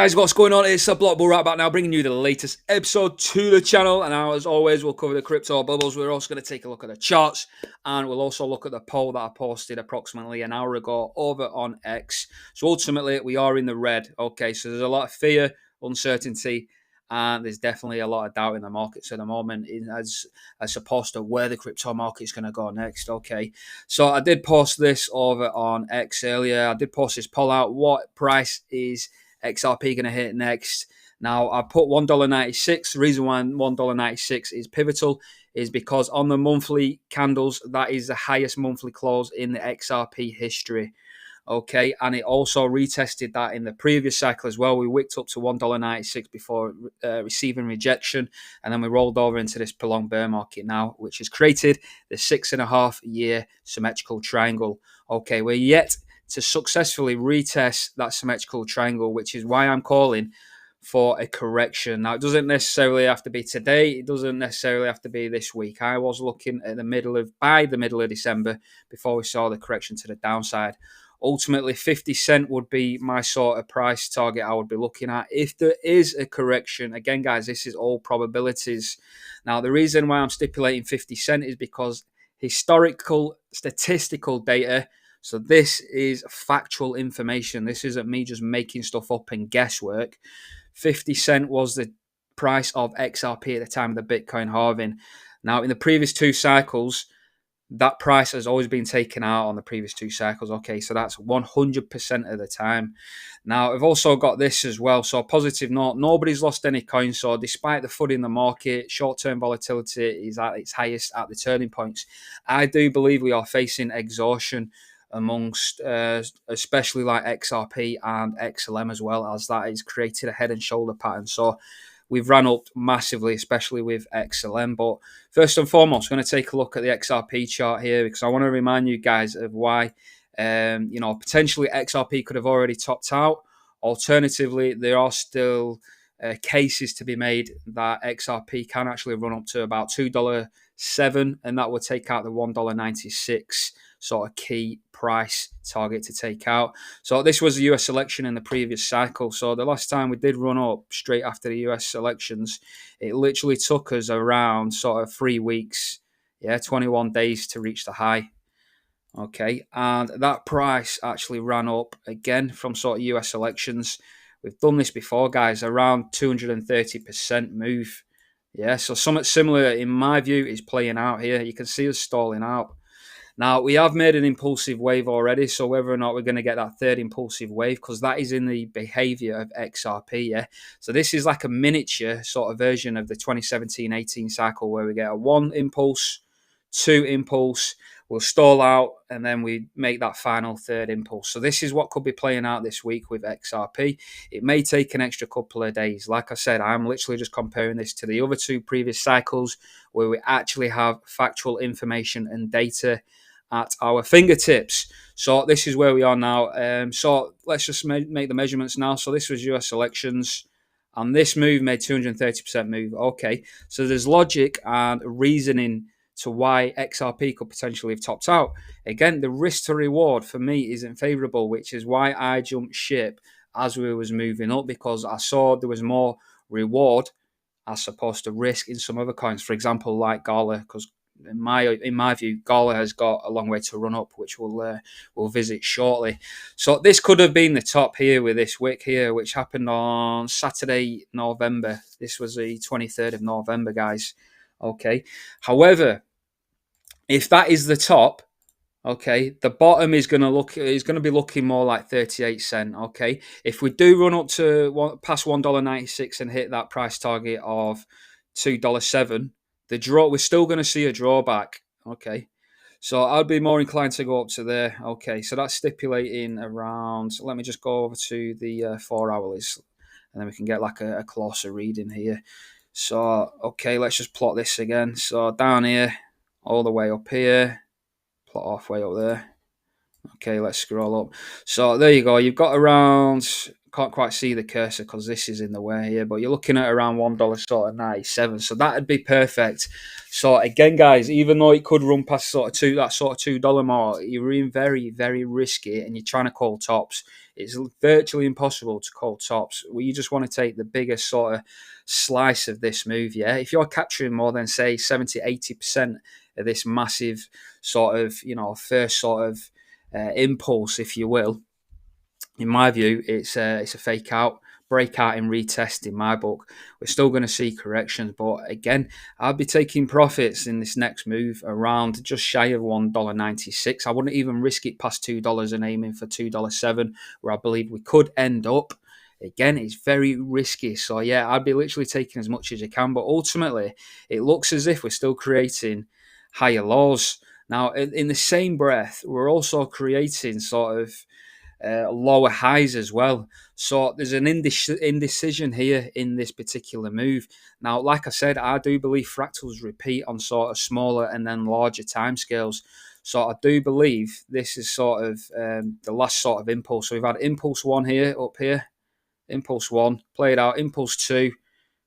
guys, what's going on? It's a Block Bull right back now, bringing you the latest episode to the channel. And now, as always, we'll cover the crypto bubbles. We're also going to take a look at the charts, and we'll also look at the poll that I posted approximately an hour ago over on X. So ultimately, we are in the red. Okay, so there's a lot of fear, uncertainty, and there's definitely a lot of doubt in the markets at the moment as opposed to where the crypto market's going to go next. Okay, so I did post this over on X earlier. I did post this poll out. What price is XRP going to hit next? Now, I put $1.96. The reason why $1.96 is pivotal is because on the monthly candles, that is the highest monthly close in the XRP history. Okay, and it also retested that in the previous cycle as well. We wicked up to $1.96 before receiving rejection, and then we rolled over into this prolonged bear market now, which has created the 6.5-year symmetrical triangle. Okay, we're yet to successfully retest that symmetrical triangle, which is why I'm calling for a correction. Now, it doesn't necessarily have to be today. It doesn't necessarily have to be this week. I was looking at by the middle of December before we saw the correction to the downside. Ultimately, 50 cent would be my sort of price target I would be looking at. If there is a correction, again, guys, this is all probabilities. Now, the reason why I'm stipulating 50 cent is because historical statistical data, so this is factual information. This isn't me just making stuff up and guesswork. 50 cent was the price of XRP at the time of the Bitcoin halving. Now, in the previous two cycles, that price has always been taken out on the previous two cycles. Okay, so that's 100% of the time. Now, I've also got this as well. So, positive note, nobody's lost any coins. So, despite the FUD in the market, short-term volatility is at its highest at the turning points. I do believe we are facing exhaustion amongst especially like XRP and XLM as well, as that is created a head and shoulder pattern. So, we've ran up massively, especially with XLM. But first and foremost, I'm going to take a look at the XRP chart here because I want to remind you guys of why, potentially XRP could have already topped out. Alternatively, there are still cases to be made that XRP can actually run up to about $2.07, and that would take out the $1.96 sort of key price target to take out. So this was the US election in the previous cycle. So the last time we did run up straight after the US elections, it literally took us around sort of 3 weeks, 21 days to reach the high. Okay, and that price actually ran up again from sort of US elections. We've done this before, guys, around 230% move. Yeah, so something similar, in my view, is playing out here. You can see us stalling out. Now, we have made an impulsive wave already, so whether or not we're going to get that third impulsive wave, because that is in the behavior of XRP, yeah? So this is like a miniature sort of version of the 2017-18 cycle where we get a 1 impulse, 2 impulse, we'll stall out, and then we make that final third impulse. So this is what could be playing out this week with XRP. It may take an extra couple of days. Like I said, I'm literally just comparing this to the other two previous cycles where we actually have factual information and data at our fingertips. So this is where we are now. So let's just make the measurements now. So this was US elections, and this move made 230% move. Okay, so there's logic and reasoning to why XRP could potentially have topped out. Again, the risk to reward for me isn't favorable, which is why I jumped ship as we was moving up, because I saw there was more reward as opposed to risk in some other coins. For example, like Gala, because in my view, Gala has got a long way to run up, which we'll visit shortly. So this could have been the top here with this wick here, which happened on Saturday, November. This was the 23rd of November, guys. Okay. However, if that is the top, okay, the bottom is going to be looking more like 38 cent. Okay, if we do run up to past $1.96 and hit that price target of $2.07, we're still going to see a drawback. Okay, so I'd be more inclined to go up to there. Okay, so that's stipulating around. Let me just go over to the 4 hourlies, and then we can get like a closer reading here. So okay, let's just plot this again. So down here, all the way up here. Plot halfway up there. Okay, let's scroll up. So there you go. You've got around can't quite see the cursor because this is in the way here, but you're looking at around $1 sort of 97. So that'd be perfect. So again, guys, even though it could run past that sort of $2 mark, you're in very, very risky, and you're trying to call tops. It's virtually impossible to call tops. Well, you just want to take the biggest sort of slice of this move. Yeah, if you're capturing more than say 70-80% of this massive sort of first sort of impulse, if you will, in my view, it's a fake out, breakout and retest in my book. We're still going to see corrections, but again, I'll be taking profits in this next move around just shy of $1.96. I wouldn't even risk it past $2 and aiming for $2.07, where I believe we could end up. Again, it's very risky. So yeah, I'd be literally taking as much as you can, but ultimately, it looks as if we're still creating higher lows. Now, in the same breath, we're also creating sort of lower highs as well. So there's an indecision here in this particular move. Now, like I said, I do believe fractals repeat on sort of smaller and then larger timescales. So I do believe this is sort of the last sort of impulse. So we've had impulse one here, up here, impulse one, played out, impulse two,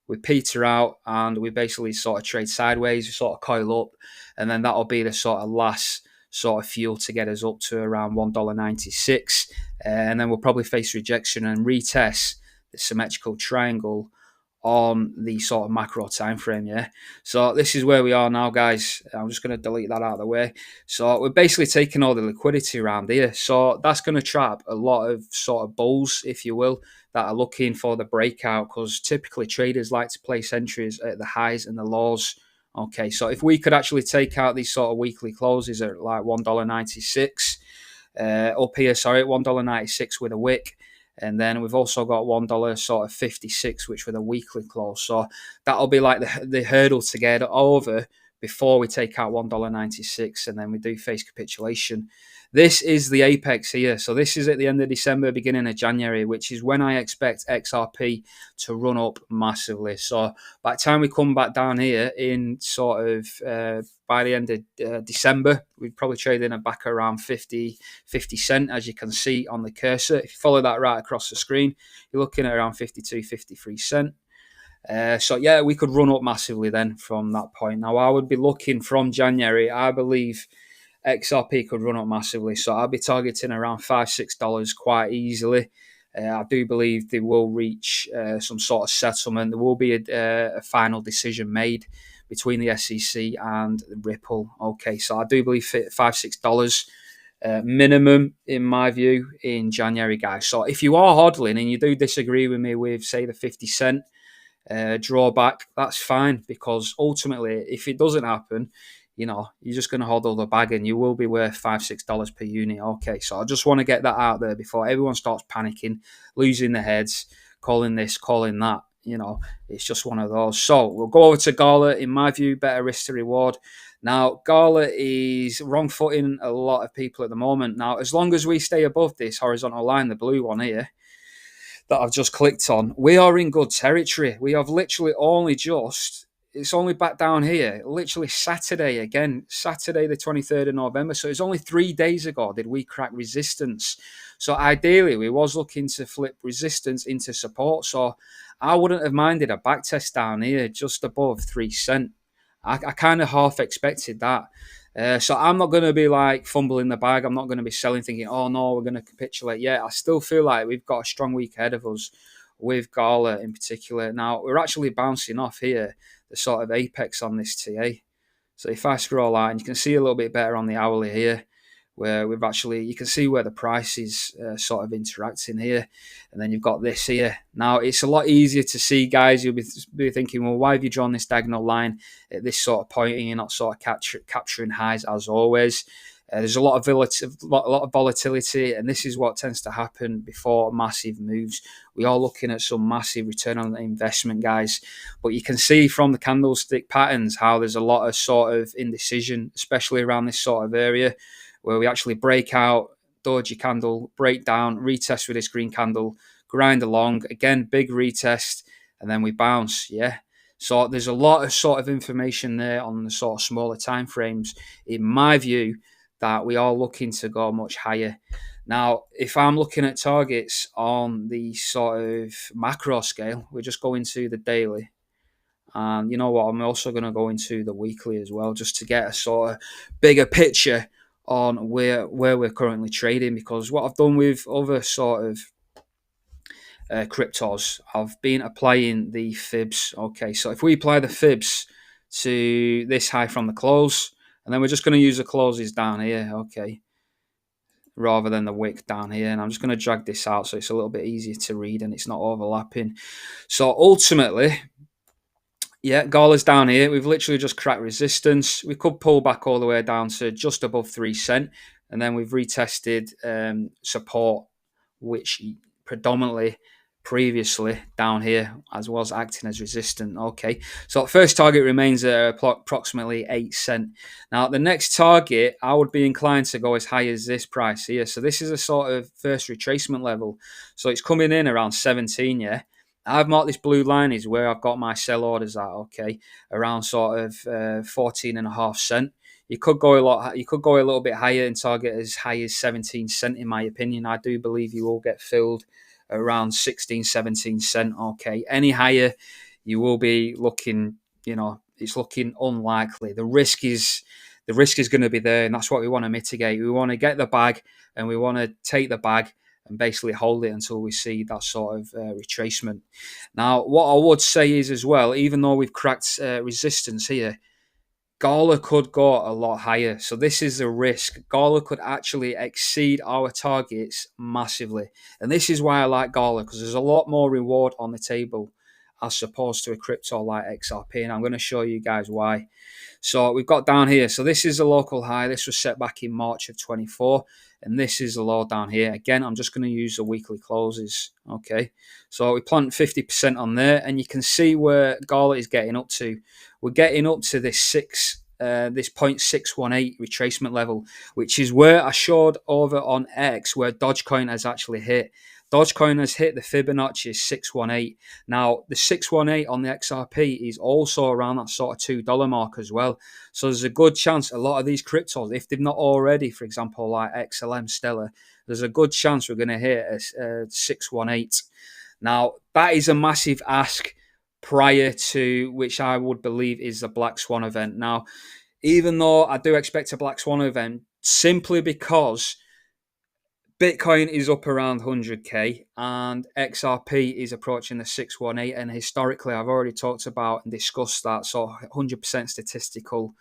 we peter out, and we basically sort of trade sideways, we sort of coil up, and then that'll be the sort of last sort of fuel to get us up to around $1.96, and then we'll probably face rejection and retest the symmetrical triangle on the sort of macro time frame. Yeah, so this is where we are now, guys. I'm just going to delete that out of the way. So we're basically taking all the liquidity around here, so that's going to trap a lot of sort of bulls, if you will, that are looking for the breakout, because typically traders like to place entries at the highs and the lows. Okay, so if we could actually take out these sort of weekly closes at like $1.96 up here, sorry, $1.96 with a wick. And then we've also got $1 sort of 56, which with a weekly close. So that'll be like the hurdle to get over before we take out $1.96, and then we do face capitulation. This is the apex here. So this is at the end of December, beginning of January, which is when I expect XRP to run up massively. So by the time we come back down here in sort of by the end of December, we'd probably trade in a back around 50 cent, as you can see on the cursor. If you follow that right across the screen, you're looking at around 52, 53 cent. So yeah, we could run up massively then from that point. Now I would be looking from January, I believe XRP could run up massively. So I'll be targeting around $5-6 quite easily. I do believe they will reach some sort of settlement. There will be a final decision made between the SEC and Ripple. Okay, so I do believe $5-6 minimum, in my view, in January, guys. So if you are hodling and you do disagree with me with, say, the 50 cent drawback, that's fine, because ultimately, if it doesn't happen, you're just going to hold all the bag and you will be worth $5-6 per unit. Okay, so I just want to get that out there before everyone starts panicking, losing their heads, calling this, calling that. It's just one of those. So we'll go over to Gala. In my view, better risk to reward. Now, Gala is wrong footing a lot of people at the moment. Now, as long as we stay above this horizontal line, the blue one here, that I've just clicked on, we are in good territory. We have literally it's only back down here, literally Saturday the 23rd of November. So it's only 3 days ago did we crack resistance. So ideally, we was looking to flip resistance into support. So I wouldn't have minded a back test down here just above 3 cent. I kind of half expected that. So I'm not going to be like fumbling the bag. I'm not going to be selling thinking, oh no, we're going to capitulate. Yeah, I still feel like we've got a strong week ahead of us with Gala in particular. Now, we're actually bouncing off here, the sort of apex on this TA. So if I scroll out, and you can see a little bit better on the hourly here, where you can see where the price is sort of interacting here. And then you've got this here. Now, it's a lot easier to see, guys. You'll be thinking, well, why have you drawn this diagonal line at this sort of point and you're not sort of capturing highs as always? There's a lot of volatility, and this is what tends to happen before massive moves. We are looking at some massive return on investment, guys. But you can see from the candlestick patterns how there's a lot of sort of indecision, especially around this sort of area, where we actually break out, doji candle, break down, retest with this green candle, grind along, again, big retest, and then we bounce, yeah? So there's a lot of sort of information there on the sort of smaller time frames, in my view, that we are looking to go much higher. Now, if I'm looking at targets on the sort of macro scale, we're just going to the daily. And you know what? I'm also going to go into the weekly as well, just to get a sort of bigger picture on where we're currently trading. Because what I've done with other sort of cryptos, I've been applying the fibs. Okay, so if we apply the fibs to this high from the close, and then we're just going to use the closes down here. Okay, rather than the wick down here. And I'm just going to drag this out so it's a little bit easier to read and it's not overlapping. So ultimately, yeah, Gala's down here. We've literally just cracked resistance. We could pull back all the way down to just above 3 cents. And then we've retested support, which predominantly previously down here as well as acting as resistant. Okay, so first target remains at approximately 8 cents. Now the next target, I would be inclined to go as high as this price here. So this is a sort of first retracement level. So it's coming in around 17, yeah. I've marked this blue line is where I've got my sell orders at, okay, around sort of 14.5 cents. You could go a lot. You could go a little bit higher and target as high as 17 cents. In my opinion, I do believe you will get filled around 16, 17 cents. Okay, any higher, you will be looking. You know, it's looking unlikely. The risk is going to be there, and that's what we want to mitigate. We want to get the bag, and we want to take the bag and basically hold it until we see that sort of retracement. Now, what I would say is as well, even though we've cracked resistance here, Gala could go a lot higher. So this is the risk. Gala could actually exceed our targets massively. And this is why I like Gala, because there's a lot more reward on the table as opposed to a crypto like XRP. And I'm going to show you guys why. So we've got down here. So this is the local high. This was set back in March of 24. And this is the low down here. Again, I'm just going to use the weekly closes. Okay. So we plant 50% on there. And you can see where Gala is getting up to. We're getting up to this 0.618 retracement level, which is where I showed over on X where Dogecoin has actually hit. Dogecoin has hit the Fibonacci 618. Now, the 618 on the XRP is also around that sort of $2 mark as well. So there's a good chance a lot of these cryptos, if they've not already, for example, like XLM, Stellar, there's a good chance we're going to hit a 618. Now, that is a massive ask prior to which I would believe is the Black Swan event. Now, even though I do expect a Black Swan event, simply because Bitcoin is up around 100k and XRP is approaching the 618. And historically, I've already talked about and discussed that sort of 100% statistical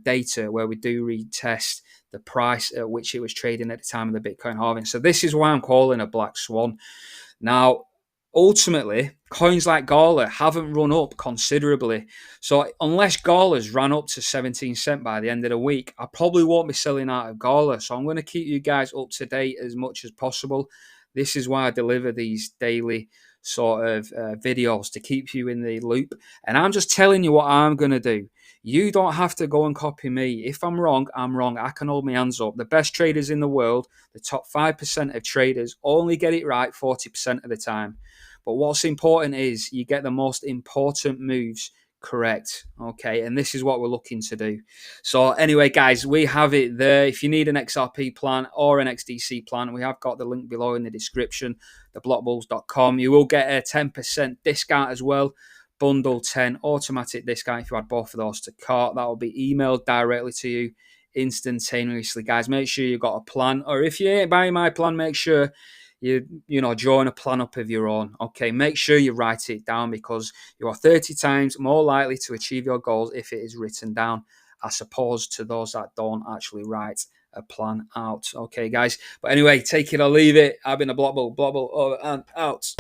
data where we do retest the price at which it was trading at the time of the Bitcoin halving. So this is why I'm calling a Black Swan. Now, ultimately, coins like Gala haven't run up considerably. So unless Gala's ran up to 17 cents by the end of the week, I probably won't be selling out of Gala. So I'm going to keep you guys up to date as much as possible. This is why I deliver these daily sort of videos, to keep you in the loop. And I'm just telling you what I'm going to do. You don't have to go and copy me. If I'm wrong, I'm wrong. I can hold my hands up. The best traders in the world, the top 5% of traders, only get it right 40% of the time. But what's important is you get the most important moves correct. Okay, and this is what we're looking to do. So anyway, guys, we have it there. If you need an XRP plan or an XDC plan, we have got the link below in the description, theblockbulls.com. You will get a 10% discount as well. Bundle 10 automatic discount if you add both of those to cart. That will be emailed directly to you instantaneously. Guys, make sure you've got a plan, or if you ain't buying my plan, make sure you drawing a plan up of your own. Okay, make sure you write it down, because you are 30 times more likely to achieve your goals if it is written down, as opposed to those that don't actually write a plan out. Okay, guys. But anyway, take it or leave it. I've been a Block Bull, over and out.